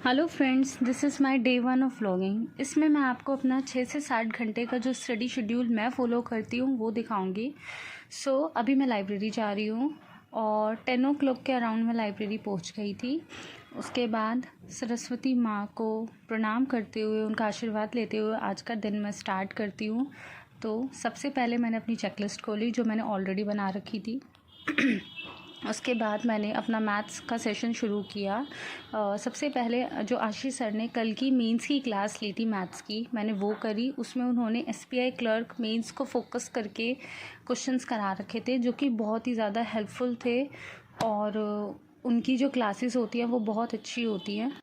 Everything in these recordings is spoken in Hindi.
Hello friends, this is my day 1 of vlogging. इसमें मैं आपको अपना 6 से 7 घंटे का जो स्टडी शेड्यूल मैं फ़ॉलो करती हूँ वो दिखाऊंगी। अभी मैं लाइब्रेरी जा रही हूँ और 10 ओ क्लॉक के अराउंड मैं लाइब्रेरी पहुँच गई थी। उसके बाद सरस्वती माँ को प्रणाम करते हुए, उनका आशीर्वाद लेते हुए आज का दिन मैं स्टार्ट करती हूँ। तो सबसे पहले मैंने अपनी चेकलिस्ट खोली जो मैंने ऑलरेडी बना रखी थी। उसके बाद मैंने अपना मैथ्स का सेशन शुरू किया। सबसे पहले जो आशीष सर ने कल की मेंस की क्लास ली थी मैथ्स की, मैंने वो करी। उसमें उन्होंने एसबीआई क्लर्क मेंस को फोकस करके क्वेश्चंस करा रखे थे जो कि बहुत ही ज़्यादा हेल्पफुल थे और उनकी जो क्लासेस होती हैं वो बहुत अच्छी होती हैं।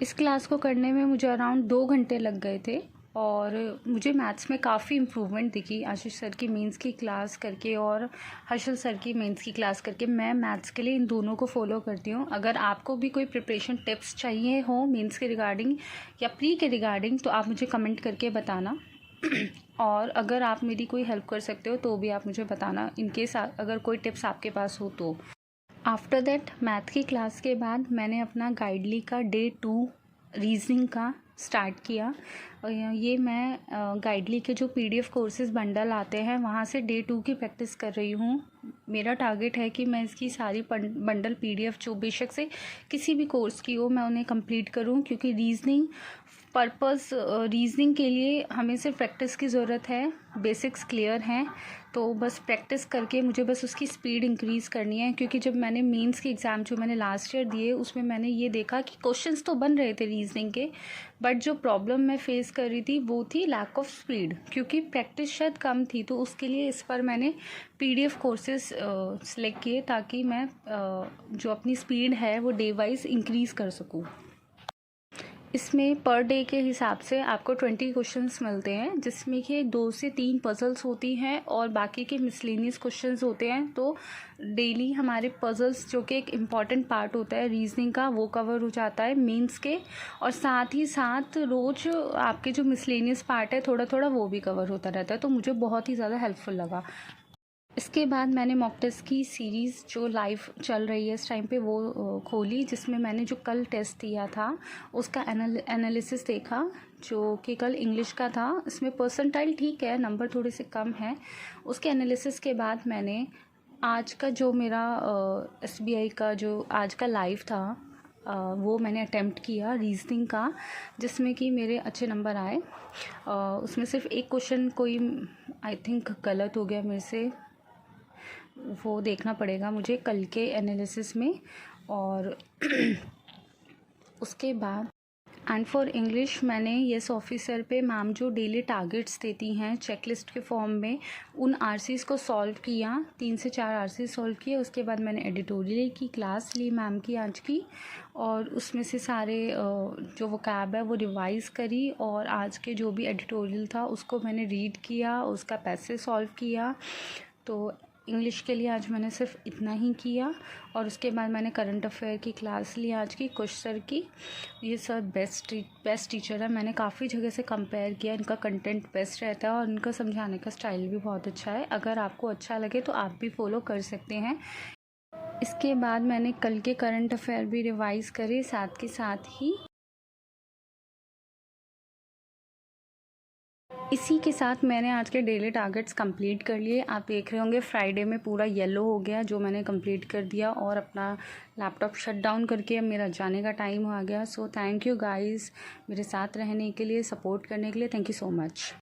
इस क्लास को करने में मुझे अराउंड 2 घंटे लग गए थे और मुझे मैथ्स में काफ़ी इम्प्रूवमेंट दिखी आशीष सर की मेंस की क्लास करके और हर्षल सर की मेंस की क्लास करके। मैं मैथ्स के लिए इन दोनों को फॉलो करती हूँ। अगर आपको भी कोई प्रिपरेशन टिप्स चाहिए हो मेंस के रिगार्डिंग या प्री के रिगार्डिंग तो आप मुझे कमेंट करके बताना और अगर आप मेरी कोई हेल्प कर सकते हो तो भी आप मुझे बताना, इनकेस अगर कोई टिप्स आपके पास हो तो। आफ्टर दैट मैथ की क्लास के बाद मैंने अपना गाइडली का डे 2 रीजनिंग का स्टार्ट किया। और ये मैं गाइडली के जो पीडीएफ कोर्सेज बंडल आते हैं वहाँ से डे 2 की प्रैक्टिस कर रही हूँ। मेरा टारगेट है कि मैं इसकी सारी बंडल पीडीएफ जो बेशक से किसी भी कोर्स की हो मैं उन्हें कंप्लीट करूँ, क्योंकि रीजनिंग के लिए हमें सिर्फ प्रैक्टिस की ज़रूरत है। बेसिक्स क्लियर हैं तो बस प्रैक्टिस करके मुझे बस उसकी स्पीड इंक्रीज़ करनी है। क्योंकि जब मैंने मेंस के एग्ज़ाम जो मैंने लास्ट ईयर दिए उसमें मैंने ये देखा कि क्वेश्चंस तो बन रहे थे रीजनिंग के, बट जो प्रॉब्लम मैं फेस कर रही थी वो थी लैक ऑफ स्पीड, क्योंकि प्रैक्टिस शायद कम थी। तो उसके लिए इस पर मैंने पीडीएफ कोर्सेज सेलेक्ट किए ताकि मैं जो अपनी स्पीड है वो डे वाइज इंक्रीज़ कर सकूँ। इसमें पर डे के हिसाब से आपको 20 क्वेश्चंस मिलते हैं, जिसमें कि 2 से 3 पजल्स होती हैं और बाकी के मिसलेनियस क्वेश्चंस होते हैं। तो डेली हमारे पजल्स जो कि एक इम्पॉर्टेंट पार्ट होता है रीजनिंग का वो कवर हो जाता है मेंस के, और साथ ही साथ रोज़ आपके जो मिसलेनियस पार्ट है थोड़ा थोड़ा वो भी कवर होता रहता है। तो मुझे बहुत ही ज़्यादा हेल्पफुल लगा। इसके बाद मैंने मॉक टेस्ट की सीरीज़ जो लाइव चल रही है इस टाइम पे वो खोली, जिसमें मैंने जो कल टेस्ट दिया था उसका एनालिसिस देखा, जो कि कल इंग्लिश का था। इसमें परसेंटाइल ठीक है, नंबर थोड़े से कम है। उसके एनालिसिस के बाद मैंने आज का जो मेरा एसबीआई का जो आज का लाइव था वो मैंने अटेम्प्ट किया रीजनिंग का, जिसमें कि मेरे अच्छे नंबर आए। उसमें सिर्फ एक क्वेश्चन कोई आई थिंक गलत हो गया मेरे से, वो देखना पड़ेगा मुझे कल के एनालिसिस में। और उसके बाद एंड फॉर इंग्लिश मैंने येस ऑफिसर पे मैम जो डेली टारगेट्स देती हैं चेकलिस्ट के फॉर्म में, उन आरसीज़ को सॉल्व किया। 3 से 4 आरसी सॉल्व किए। उसके बाद मैंने एडिटोरियल की क्लास ली मैम की आज की, और उसमें से सारे जो वोकैब है वो रिवाइज़ करी, और आज के जो भी एडिटोरियल था उसको मैंने रीड किया, उसका पैसेज सॉल्व किया। तो इंग्लिश के लिए आज मैंने सिर्फ इतना ही किया। और उसके बाद मैंने करंट अफेयर की क्लास ली आज की कुश सर की। ये सर बेस्ट टीचर है। मैंने काफ़ी जगह से कंपेयर किया, इनका कंटेंट बेस्ट रहता है और इनका समझाने का स्टाइल भी बहुत अच्छा है। अगर आपको अच्छा लगे तो आप भी फॉलो कर सकते हैं। इसके बाद मैंने कल के करंट अफेयर भी रिवाइज़ करे, साथ के साथ ही इसी के साथ मैंने आज के डेली टारगेट्स कंप्लीट कर लिए। आप देख रहे होंगे फ्राइडे में पूरा येलो हो गया जो मैंने कंप्लीट कर दिया, और अपना लैपटॉप शट डाउन करके अब मेरा जाने का टाइम आ गया। सो थैंक यू गाइस मेरे साथ रहने के लिए, सपोर्ट करने के लिए। Thank you so much.